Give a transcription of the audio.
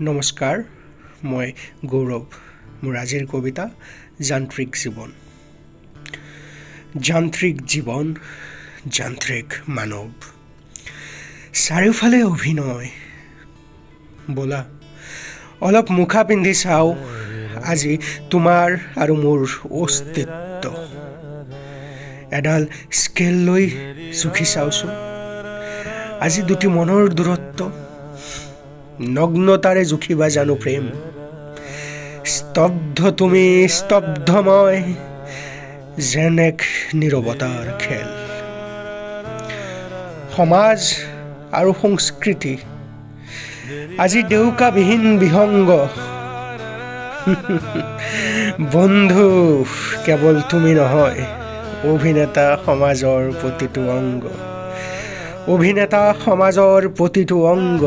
নমস্কাৰ, মই গৌৰৱ। মোৰ আজিৰ কবিতা যান্ত্ৰিক জীৱন। যান্ত্ৰিক জীৱন, যান্ত্ৰিক মানৱ, চাৰিওফালে অভিনয়। ব'লা অলপ মুখা পিন্ধি চাওঁ আজি তোমাৰ আৰু মোৰ অস্তিত্ব। এডাল স্কেল লৈ জুখি চাওঁচোন আজি দুটি মনৰ দূৰত্ব। নগ্নতাৰে জুখিবা জানো প্ৰেম? স্তব্ধ তুমি, স্তব্ধ মই, যেন এক নীৰৱতাৰ খেল। সমাজ আৰু সংস্কৃতি আজি ডেউকাবিহীন বিহংগ। বন্ধু কেৱল তুমি নহয়, অভিনেতা সমাজৰ প্ৰতিটো অংগ। অভিনেতা সমাজৰ প্ৰতিটো অংগ।